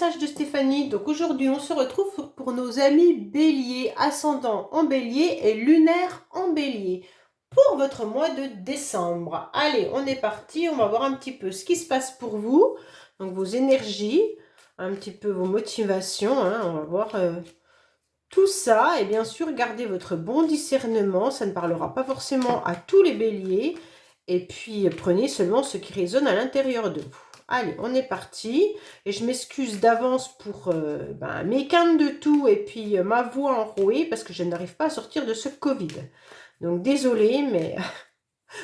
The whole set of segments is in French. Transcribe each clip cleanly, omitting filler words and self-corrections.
message de Stéphanie. Donc aujourd'hui, on se retrouve pour nos amis bélier, ascendant en bélier et lunaire en bélier pour votre mois de décembre. Allez, on est parti. On va voir un petit peu ce qui se passe pour vous. Donc vos énergies, un petit peu vos motivations. On va voir tout ça. Et bien sûr, gardez votre bon discernement. Ça ne parlera pas forcément à tous les béliers. Et puis, prenez seulement ce qui résonne à l'intérieur de vous. Allez, on est parti. Et je m'excuse d'avance pour mes cannes de tout et puis ma voix enrouée parce que je n'arrive pas à sortir de ce Covid. Donc, désolée, mais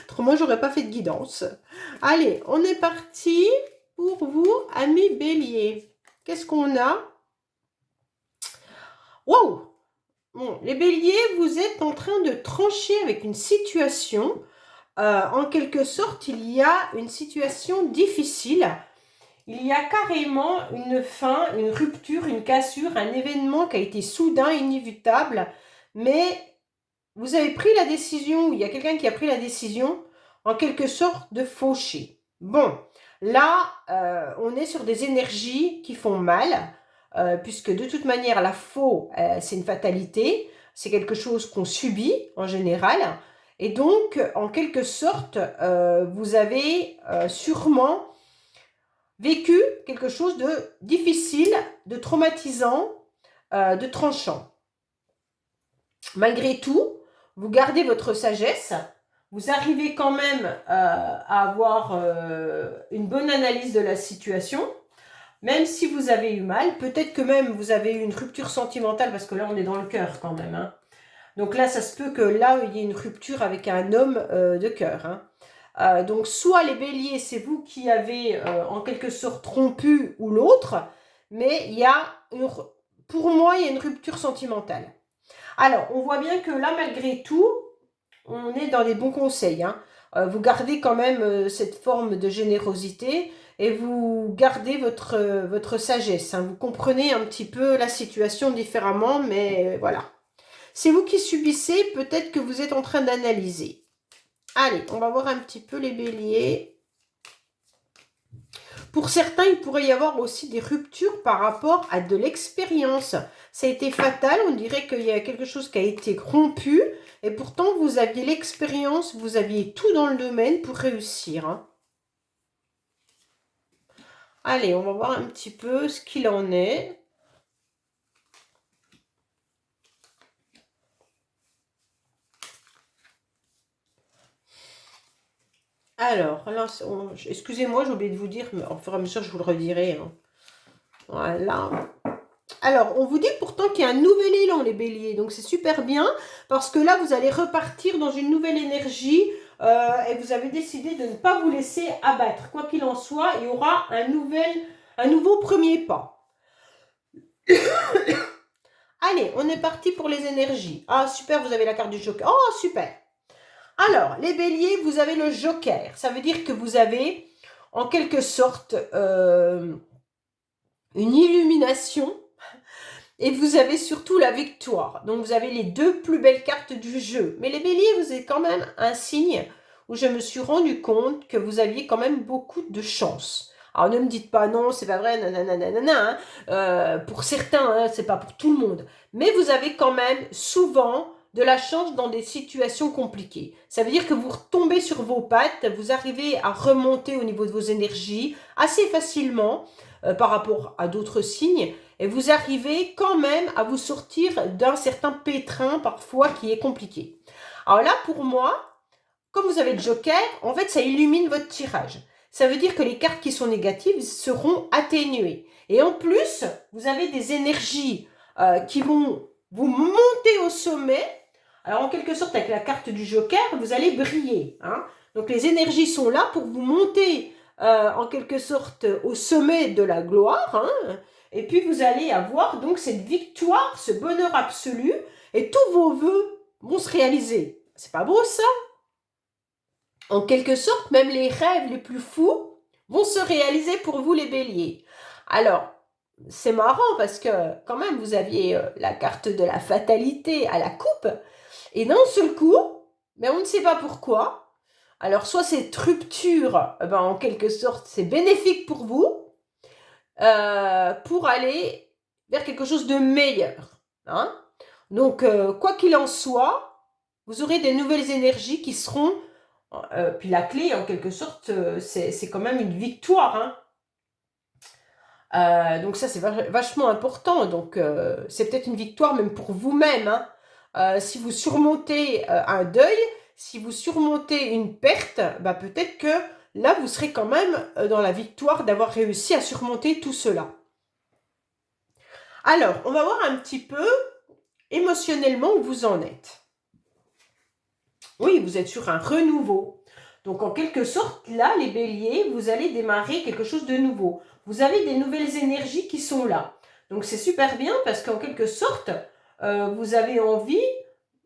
autrement, j'aurais pas fait de guidance. Allez, on est parti pour vous, amis béliers. Qu'est-ce qu'on a? Waouh! Bon, les béliers, vous êtes en train de trancher avec une situation. En quelque sorte, il y a une situation difficile. Il y a carrément une fin, une rupture, une cassure, un événement qui a été soudain, inévitable. Mais vous avez pris la décision, ou il y a quelqu'un qui a pris la décision, en quelque sorte, de faucher. Bon, là, on est sur des énergies qui font mal, puisque de toute manière, la faux, c'est une fatalité. C'est quelque chose qu'on subit en général. Et donc, en quelque sorte, vous avez sûrement vécu quelque chose de difficile, de traumatisant, de tranchant. Malgré tout, vous gardez votre sagesse, vous arrivez quand même à avoir une bonne analyse de la situation, même si vous avez eu mal, peut-être que même vous avez eu une rupture sentimentale, parce que là on est dans le cœur quand même, hein. Donc là, ça se peut que là, il y ait une rupture avec un homme de cœur, hein. Donc soit les béliers, c'est vous qui avez en quelque sorte rompu ou l'autre, mais il y a pour moi, il y a une rupture sentimentale. Alors, on voit bien que là, malgré tout, on est dans les bons conseils, hein. Vous gardez quand même cette forme de générosité et vous gardez votre sagesse, hein. Vous comprenez un petit peu la situation différemment, mais voilà. C'est vous qui subissez, peut-être que vous êtes en train d'analyser. Allez, on va voir un petit peu les béliers. Pour certains, il pourrait y avoir aussi des ruptures par rapport à de l'expérience. Ça a été fatal, on dirait qu'il y a quelque chose qui a été rompu, et pourtant vous aviez l'expérience, vous aviez tout dans le domaine pour réussir, hein. Allez, on va voir un petit peu ce qu'il en est. Alors, là, excusez-moi, j'ai oublié de vous dire, mais au fur et à mesure, je vous le redirai, hein. Voilà. Alors, on vous dit pourtant qu'il y a un nouvel élan, les béliers. Donc, c'est super bien, parce que là, vous allez repartir dans une nouvelle énergie et vous avez décidé de ne pas vous laisser abattre. Quoi qu'il en soit, il y aura un nouveau premier pas. Allez, on est parti pour les énergies. Ah, super, vous avez la carte du joker. Oh, super. Alors, les béliers, vous avez le joker. Ça veut dire que vous avez, en quelque sorte, une illumination. Et vous avez surtout la victoire. Donc, vous avez les deux plus belles cartes du jeu. Mais les béliers, vous avez quand même un signe où je me suis rendu compte que vous aviez quand même beaucoup de chance. Alors, ne me dites pas non, c'est pas vrai, nanana, hein. Pour certains, hein, c'est pas pour tout le monde. Mais vous avez quand même souvent de la chance dans des situations compliquées. Ça veut dire que vous retombez sur vos pattes, vous arrivez à remonter au niveau de vos énergies assez facilement par rapport à d'autres signes. Et vous arrivez quand même à vous sortir d'un certain pétrin parfois qui est compliqué. Alors là, pour moi, comme vous avez le joker, en fait, ça illumine votre tirage. Ça veut dire que les cartes qui sont négatives seront atténuées. Et en plus, vous avez des énergies qui vont vous monter au sommet. Alors, en quelque sorte, avec la carte du joker, vous allez briller, hein. Donc, les énergies sont là pour vous monter en quelque sorte au sommet de la gloire, hein. Et puis, vous allez avoir donc cette victoire, ce bonheur absolu, et tous vos vœux vont se réaliser. C'est pas beau, ça? En quelque sorte, même les rêves les plus fous vont se réaliser pour vous, les béliers. Alors, c'est marrant parce que, quand même, vous aviez la carte de la fatalité à la coupe, et d'un seul coup, mais on ne sait pas pourquoi. Alors, soit cette rupture, en quelque sorte, c'est bénéfique pour vous, pour aller vers quelque chose de meilleur. Hein. Donc, quoi qu'il en soit, vous aurez des nouvelles énergies qui seront... puis la clé, en quelque sorte, c'est quand même une victoire. Hein. Donc ça, c'est vachement important. Donc, c'est peut-être une victoire même pour vous-même. Hein. Si vous surmontez un deuil, si vous surmontez une perte, bah, peut-être que là, vous serez quand même dans la victoire d'avoir réussi à surmonter tout cela. Alors, on va voir un petit peu émotionnellement où vous en êtes. Oui, vous êtes sur un renouveau. Donc, en quelque sorte, là, les béliers, vous allez démarrer quelque chose de nouveau. Vous avez des nouvelles énergies qui sont là. Donc, c'est super bien parce qu'en quelque sorte, vous avez envie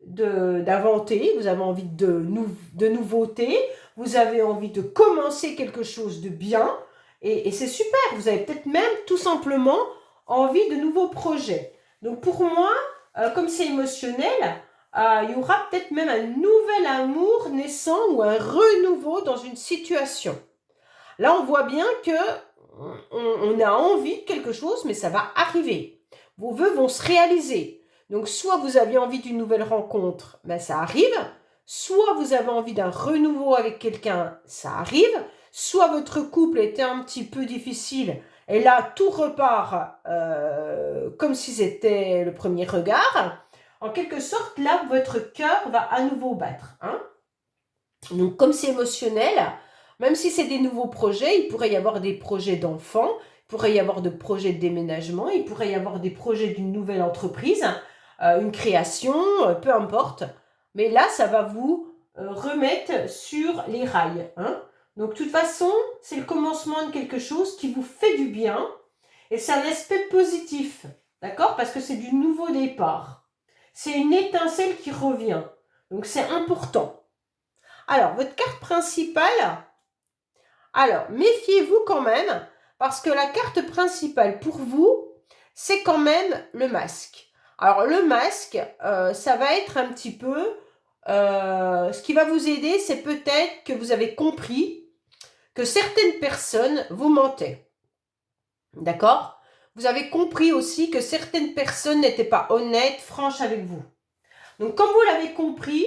d'inventer, vous avez envie de nouveautés, vous avez envie de commencer quelque chose de bien. Et c'est super, vous avez peut-être même tout simplement envie de nouveaux projets. Donc, pour moi, comme c'est émotionnel, il y aura peut-être même un nouvel amour naissant ou un renouveau dans une situation. Là, on voit bien que on a envie de quelque chose, mais ça va arriver. Vos vœux vont se réaliser. Donc, soit vous avez envie d'une nouvelle rencontre, ben ça arrive. Soit vous avez envie d'un renouveau avec quelqu'un, ça arrive. Soit votre couple était un petit peu difficile, et là, tout repart comme si c'était le premier regard. En quelque sorte, là, votre cœur va à nouveau battre. Hein. Donc, comme c'est émotionnel, même si c'est des nouveaux projets, il pourrait y avoir des projets d'enfants, il pourrait y avoir des projets de déménagement, il pourrait y avoir des projets d'une nouvelle entreprise, une création, peu importe. Mais là, ça va vous remettre sur les rails. Hein. Donc, de toute façon, c'est le commencement de quelque chose qui vous fait du bien et c'est un aspect positif. D'accord? Parce que c'est du nouveau départ. C'est une étincelle qui revient. Donc, c'est important. Alors, votre carte principale, alors, méfiez-vous quand même, parce que la carte principale pour vous, c'est quand même le masque. Alors, le masque, ça va être un petit peu... ce qui va vous aider, c'est peut-être que vous avez compris que certaines personnes vous mentaient. D'accord? Vous avez compris aussi que certaines personnes n'étaient pas honnêtes, franches avec vous. Donc, comme vous l'avez compris,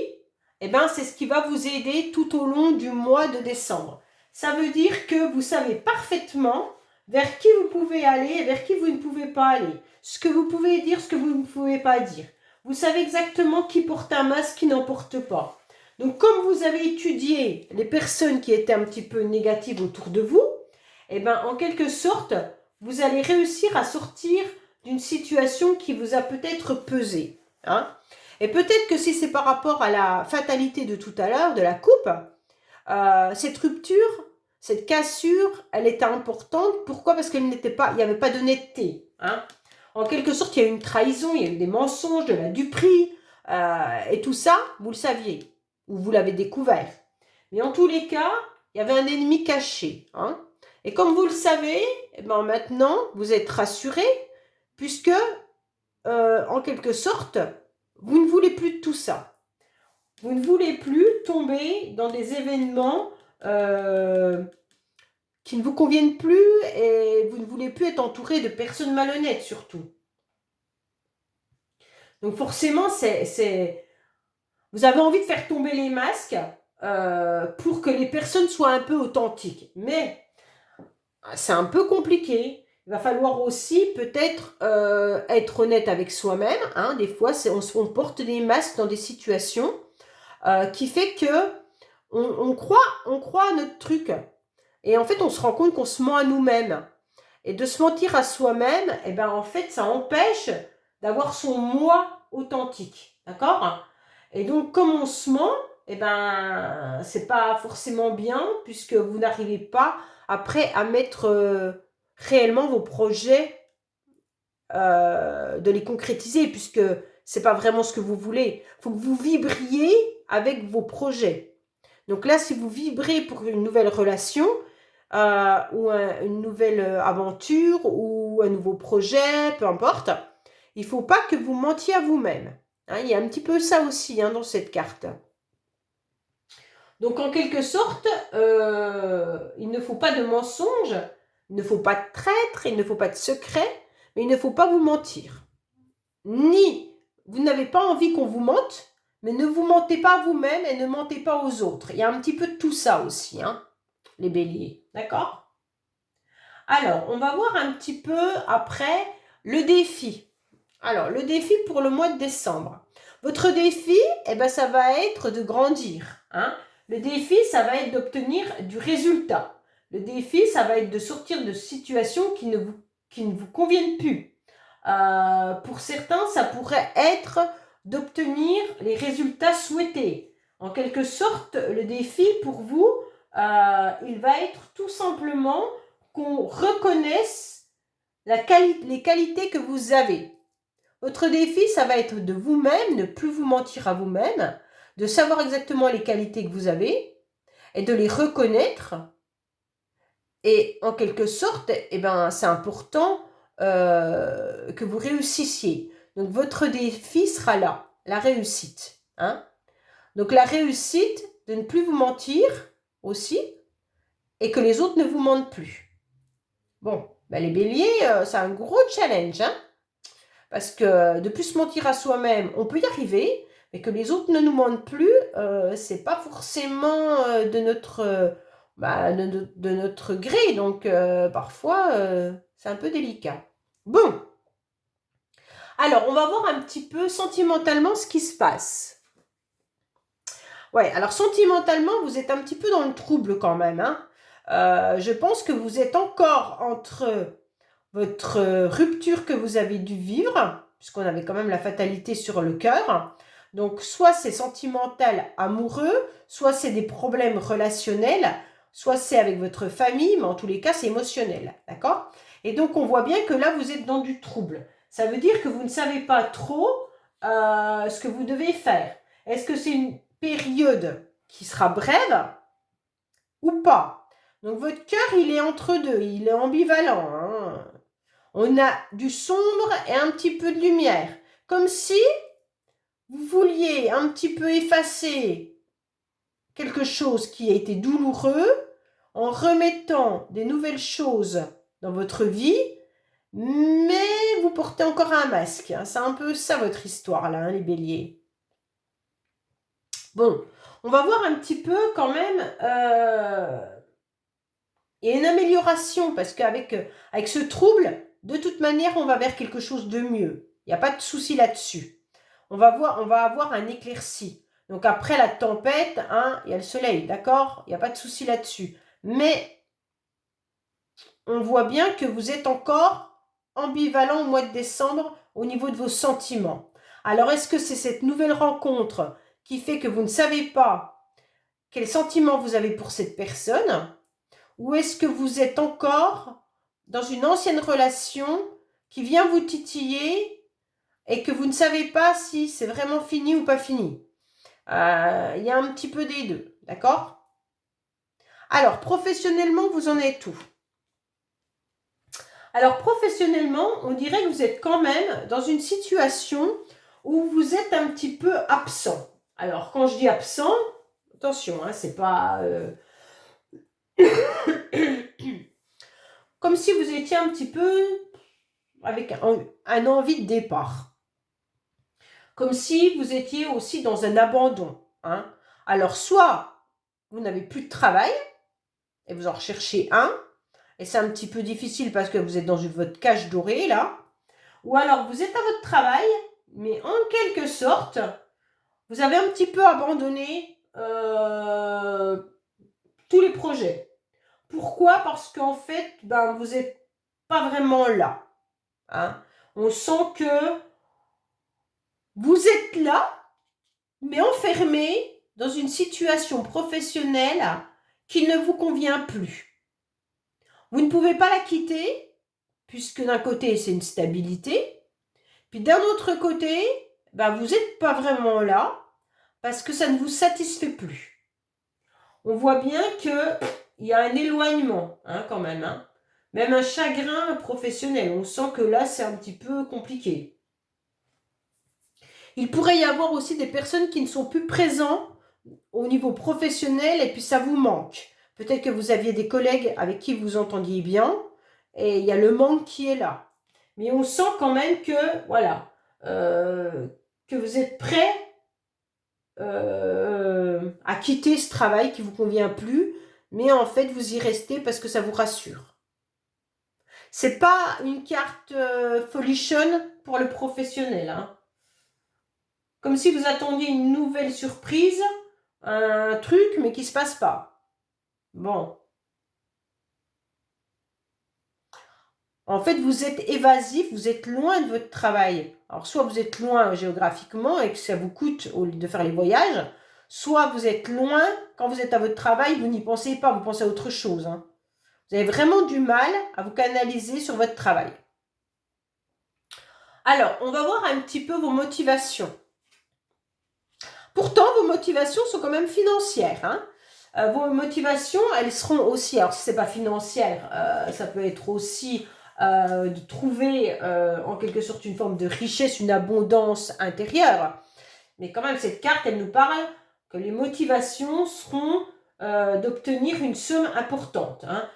eh ben, c'est ce qui va vous aider tout au long du mois de décembre. Ça veut dire que vous savez parfaitement vers qui vous pouvez aller et vers qui vous ne pouvez pas aller. Ce que vous pouvez dire, ce que vous ne pouvez pas dire. Vous savez exactement qui porte un masque, qui n'en porte pas. Donc, comme vous avez étudié les personnes qui étaient un petit peu négatives autour de vous, eh ben, en quelque sorte, vous allez réussir à sortir d'une situation qui vous a peut-être pesé. Hein. Et peut-être que si c'est par rapport à la fatalité de tout à l'heure, de la coupe, cette rupture, cette cassure, elle était importante. Pourquoi? Parce qu'il n'y avait pas d'honnêteté. Hein. En quelque sorte, il y a eu une trahison, il y a eu des mensonges, de la duperie, et tout ça, vous le saviez, ou vous l'avez découvert. Mais en tous les cas, il y avait un ennemi caché. Hein. Et comme vous le savez, eh ben maintenant, vous êtes rassuré, puisque, en quelque sorte, vous ne voulez plus de tout ça. Vous ne voulez plus tomber dans des événements qui ne vous conviennent plus et vous ne voulez plus être entouré de personnes malhonnêtes surtout. Donc forcément, vous avez envie de faire tomber les masques pour que les personnes soient un peu authentiques. Mais c'est un peu compliqué. Il va falloir aussi peut-être être honnête avec soi-même. Hein. Des fois, on porte des masques dans des situations qui fait que on croit à notre truc. Et en fait, on se rend compte qu'on se ment à nous-mêmes. Et de se mentir à soi-même, eh ben, en fait, ça empêche d'avoir son moi authentique. D'accord? Et donc, comme on se ment, eh ben, c'est pas forcément bien, puisque vous n'arrivez pas après à mettre réellement vos projets, de les concrétiser, puisque c'est pas vraiment ce que vous voulez. Il faut que vous vibriez avec vos projets. Donc là, si vous vibrez pour une nouvelle relation, ou une nouvelle aventure, ou un nouveau projet, peu importe, il ne faut pas que vous mentiez à vous-même. Hein, il y a un petit peu ça aussi dans cette carte. Donc en quelque sorte, il ne faut pas de mensonges, Il ne faut pas de traître, il ne faut pas de secret, mais il ne faut pas vous mentir. Ni vous n'avez pas envie qu'on vous mente, mais ne vous mentez pas vous-même et ne mentez pas aux autres. Il y a un petit peu de tout ça aussi, hein, les béliers. D'accord? Alors, on va voir un petit peu après le défi. Alors, le défi pour le mois de décembre. Votre défi, eh ben, ça va être de grandir. Hein. Le défi, ça va être d'obtenir du résultat. Le défi, ça va être de sortir de situations qui ne vous conviennent plus. Pour certains, ça pourrait être d'obtenir les résultats souhaités. En quelque sorte, le défi pour vous, il va être tout simplement qu'on reconnaisse les qualités que vous avez. Votre défi, ça va être de vous-même, ne plus vous mentir à vous-même, de savoir exactement les qualités que vous avez et de les reconnaître. Et en quelque sorte, eh ben, c'est important que vous réussissiez. Donc, votre défi sera là, la réussite. Hein. Donc, la réussite de ne plus vous mentir aussi et que les autres ne vous mentent plus. Bon, ben les béliers, c'est un gros challenge, hein. Parce que de plus se mentir à soi-même, on peut y arriver, mais que les autres ne nous mentent plus, c'est pas forcément de notre gré. Donc, parfois, c'est un peu délicat. Bon. Alors, on va voir un petit peu sentimentalement ce qui se passe. Ouais, alors sentimentalement, vous êtes un petit peu dans le trouble quand même. Hein. Je pense que vous êtes encore entre votre rupture que vous avez dû vivre, puisqu'on avait quand même la fatalité sur le cœur. Donc, soit c'est sentimental, amoureux, soit c'est des problèmes relationnels, soit c'est avec votre famille, mais en tous les cas, c'est émotionnel. D'accord? Et donc, on voit bien que là, vous êtes dans du trouble. Ça veut dire que vous ne savez pas trop ce que vous devez faire. Est-ce que c'est une période qui sera brève ou pas? Donc, votre cœur, il est entre deux, il est ambivalent. Hein. On a du sombre et un petit peu de lumière. Comme si vous vouliez un petit peu effacer quelque chose qui a été douloureux en remettant des nouvelles choses dans votre vie, mais vous portez encore un masque. C'est un peu ça votre histoire là, hein, les béliers. Bon, on va voir un petit peu quand même... Il y a une amélioration parce qu'avec ce trouble, de toute manière, on va vers quelque chose de mieux. Il n'y a pas de souci là-dessus. On va avoir un éclairci. Donc après la tempête, hein, il y a le soleil, d'accord? Il n'y a pas de souci là-dessus. Mais on voit bien que vous êtes encore ambivalent au mois de décembre au niveau de vos sentiments. Alors est-ce que c'est cette nouvelle rencontre qui fait que vous ne savez pas quel sentiment vous avez pour cette personne? Ou est-ce que vous êtes encore dans une ancienne relation qui vient vous titiller et que vous ne savez pas si c'est vraiment fini ou pas fini? Il y a un petit peu des deux, d'accord? Alors, professionnellement, vous en êtes où? Alors, professionnellement, on dirait que vous êtes quand même dans une situation où vous êtes un petit peu absent. Alors, quand je dis absent, attention, hein, c'est pas... Comme si vous étiez un petit peu avec un envie de départ. Comme si vous étiez aussi dans un abandon. Hein. Alors, soit vous n'avez plus de travail et vous en recherchez un, et c'est un petit peu difficile parce que vous êtes dans votre cage dorée, là. Ou alors, vous êtes à votre travail, mais en quelque sorte, vous avez un petit peu abandonné tous les projets. Pourquoi? Parce qu'en fait, vous n'êtes pas vraiment là. Hein. On sent que vous êtes là, mais enfermé dans une situation professionnelle qui ne vous convient plus. Vous ne pouvez pas la quitter, puisque d'un côté, c'est une stabilité, puis d'un autre côté, vous n'êtes pas vraiment là, parce que ça ne vous satisfait plus. On voit bien qu'il y a un éloignement, hein, quand même. Hein. Même un chagrin professionnel. On sent que là, c'est un petit peu compliqué. Il pourrait y avoir aussi des personnes qui ne sont plus présentes au niveau professionnel et puis ça vous manque. Peut-être que vous aviez des collègues avec qui vous entendiez bien, et il y a le manque qui est là. Mais on sent quand même que, voilà, que vous êtes prêt à quitter ce travail qui ne vous convient plus, mais en fait, vous y restez parce que ça vous rassure. C'est pas une carte folichonne pour le professionnel, hein. Comme si vous attendiez une nouvelle surprise, un truc, mais qui ne se passe pas. Bon. En fait, vous êtes évasif, vous êtes loin de votre travail. Alors, soit vous êtes loin géographiquement et que ça vous coûte au lieu de faire les voyages, soit vous êtes loin, quand vous êtes à votre travail, vous n'y pensez pas, vous pensez à autre chose, hein. Vous avez vraiment du mal à vous canaliser sur votre travail. Alors, on va voir un petit peu vos motivations. Pourtant, vos motivations sont quand même financières, hein. Vos motivations, elles seront aussi, alors si ce n'est pas financière, ça peut être aussi de trouver en quelque sorte une forme de richesse, une abondance intérieure. Mais quand même, cette carte, elle nous parle que les motivations seront d'obtenir une somme importante, hein.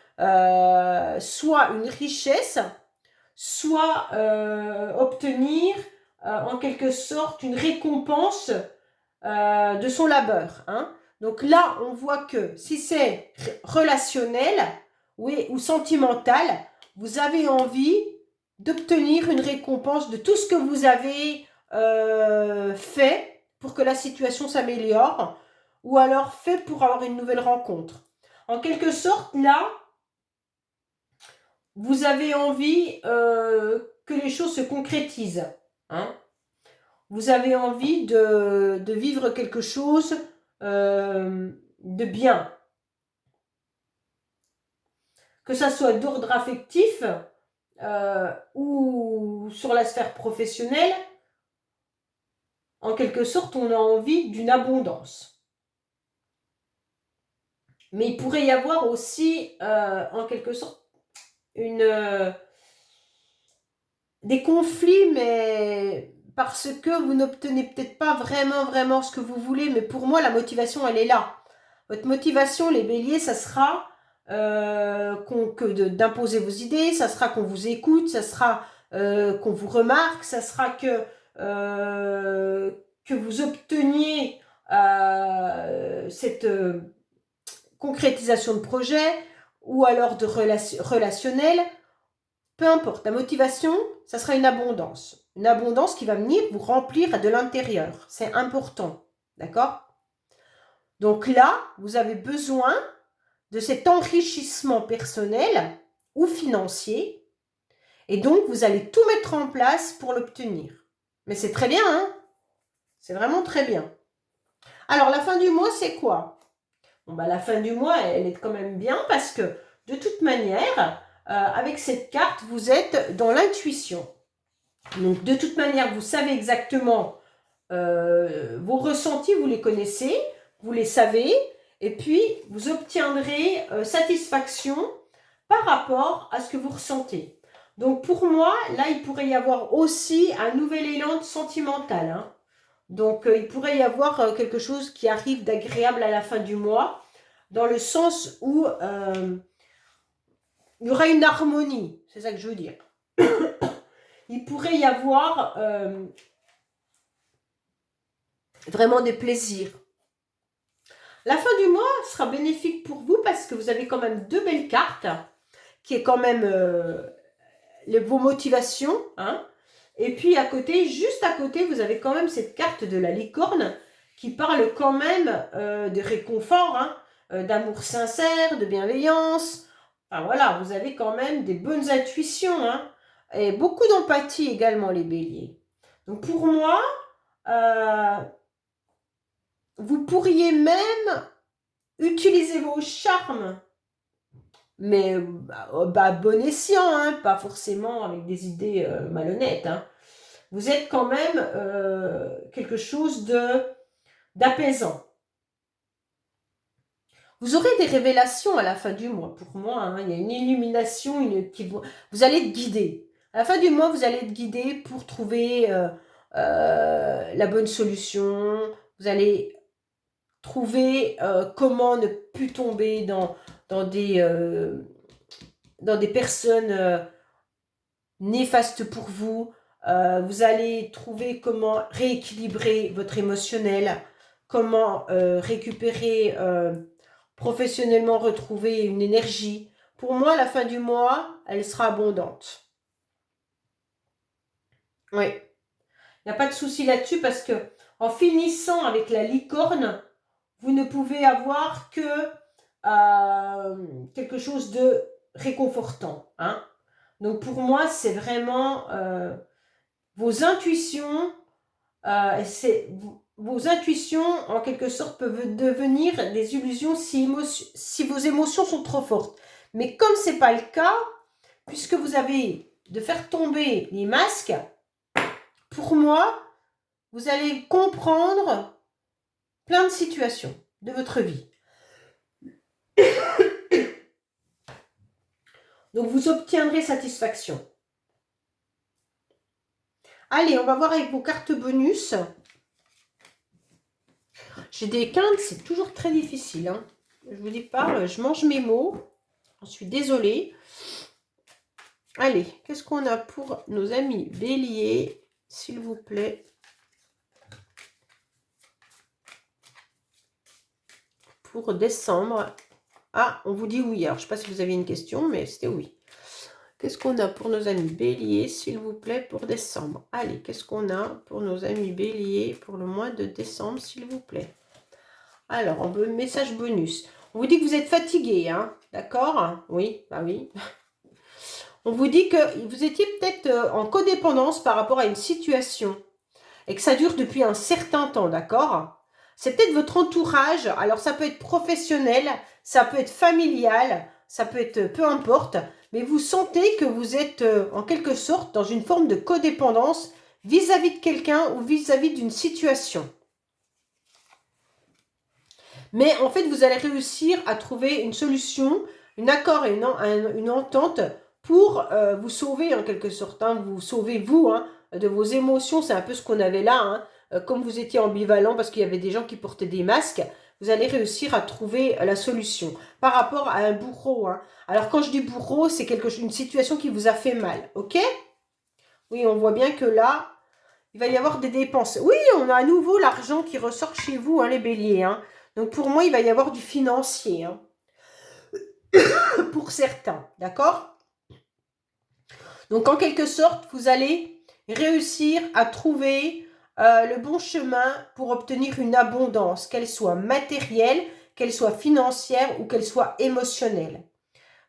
Soit une richesse, soit obtenir en quelque sorte une récompense de son labeur, hein. Donc là, on voit que si c'est relationnel, oui, ou sentimental, vous avez envie d'obtenir une récompense de tout ce que vous avez fait pour que la situation s'améliore, ou alors fait pour avoir une nouvelle rencontre. En quelque sorte, là, vous avez envie que les choses se concrétisent, hein. Vous avez envie de vivre quelque chose de bien. Que ça soit d'ordre affectif ou sur la sphère professionnelle, en quelque sorte, on a envie d'une abondance. Mais il pourrait y avoir aussi, en quelque sorte, des conflits, mais parce que vous n'obtenez peut-être pas vraiment ce que vous voulez. Mais pour moi, la motivation, elle est là. Votre motivation, les béliers, ça sera d'imposer vos idées, ça sera qu'on vous écoute, ça sera qu'on vous remarque, ça sera que vous obteniez cette concrétisation de projet ou alors de relationnel. Peu importe, la motivation, ça sera une abondance. Une abondance qui va venir vous remplir de l'intérieur. C'est important, d'accord? Donc là, vous avez besoin de cet enrichissement personnel ou financier. Et donc, vous allez tout mettre en place pour l'obtenir. Mais c'est très bien, hein? C'est vraiment très bien. Alors, la fin du mois, c'est quoi? Bon, bah, la fin du mois, elle est quand même bien parce que, de toute manière, avec cette carte, vous êtes dans l'intuition. Donc, de toute manière, vous savez exactement vos ressentis, vous les connaissez, vous les savez, et puis vous obtiendrez satisfaction par rapport à ce que vous ressentez. Donc pour moi, là, il pourrait y avoir aussi un nouvel élan sentimental, hein. Donc il pourrait y avoir quelque chose qui arrive d'agréable à la fin du mois, dans le sens où il y aura une harmonie, c'est ça que je veux dire. Il pourrait y avoir vraiment des plaisirs. La fin du mois sera bénéfique pour vous parce que vous avez quand même deux belles cartes, qui est quand même vos motivations, hein. Et puis à côté, juste à côté, vous avez quand même cette carte de la licorne qui parle quand même de réconfort, hein, d'amour sincère, de bienveillance. Enfin voilà, vous avez quand même des bonnes intuitions, hein, et beaucoup d'empathie également, les béliers. Donc pour moi, vous pourriez même utiliser vos charmes, mais bon escient, hein, pas forcément avec des idées malhonnêtes, hein. Vous êtes quand même quelque chose d'apaisant. Vous aurez des révélations à la fin du mois, pour moi, hein. Il y a une illumination, vous allez être guidé. À la fin du mois, vous allez être guidé pour trouver la bonne solution. Vous allez trouver comment ne plus tomber dans des dans des personnes néfastes pour vous. Vous allez trouver comment rééquilibrer votre émotionnel, comment récupérer, professionnellement retrouver une énergie. Pour moi, la fin du mois, elle sera abondante. Oui, il n'y a pas de souci là-dessus parce que en finissant avec la licorne, vous ne pouvez avoir que quelque chose de réconfortant. Hein. Donc pour moi, c'est vraiment vos intuitions. Vos intuitions, en quelque sorte, peuvent devenir des illusions si vos émotions sont trop fortes. Mais comme ce n'est pas le cas, puisque vous avez de faire tomber les masques, pour moi, vous allez comprendre plein de situations de votre vie. Donc, vous obtiendrez satisfaction. Allez, on va voir avec vos cartes bonus. J'ai des quintes, c'est toujours très difficile. Hein. Je vous dis pas, je mange mes mots. Je suis désolée. Allez, qu'est-ce qu'on a pour nos amis béliers, s'il vous plaît? Pour décembre. Ah, on vous dit oui. Alors, je ne sais pas si vous avez une question, mais c'était oui. Qu'est-ce qu'on a pour nos amis béliers, s'il vous plaît, pour décembre? Allez, qu'est-ce qu'on a pour nos amis béliers pour le mois de décembre, s'il vous plaît? Alors, on veut message bonus. On vous dit que vous êtes fatigué, hein? D'accord? Oui, bah oui. On vous dit que vous étiez peut-être en codépendance par rapport à une situation et que ça dure depuis un certain temps, d'accord? C'est peut-être votre entourage, alors ça peut être professionnel, ça peut être familial, ça peut être peu importe, mais vous sentez que vous êtes en quelque sorte dans une forme de codépendance vis-à-vis de quelqu'un ou vis-à-vis d'une situation. Mais en fait, vous allez réussir à trouver une solution, un accord et une entente pour vous sauver en quelque sorte. Hein. Vous sauvez vous hein, de vos émotions, c'est un peu ce qu'on avait là. Hein. Comme vous étiez ambivalent parce qu'il y avait des gens qui portaient des masques, vous allez réussir à trouver la solution. Par rapport à un bourreau. Hein. Alors quand je dis bourreau, c'est une situation qui vous a fait mal. Ok? Oui, on voit bien que là, il va y avoir des dépenses. Oui, on a à nouveau l'argent qui ressort chez vous, hein, les béliers. Hein. Donc pour moi, il va y avoir du financier. Hein. Pour certains, d'accord? Donc en quelque sorte, vous allez réussir à trouver le bon chemin pour obtenir une abondance, qu'elle soit matérielle, qu'elle soit financière ou qu'elle soit émotionnelle.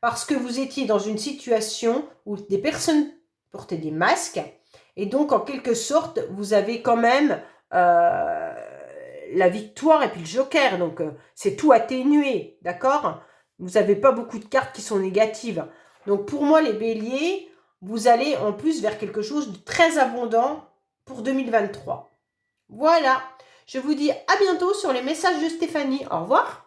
Parce que vous étiez dans une situation où des personnes portaient des masques et donc en quelque sorte, vous avez quand même la victoire et puis le joker. Donc c'est tout atténué, d'accord? Vous n'avez pas beaucoup de cartes qui sont négatives. Donc pour moi, les béliers, vous allez en plus vers quelque chose de très abondant pour 2023. Voilà, je vous dis à bientôt sur les messages de Stéphanie. Au revoir.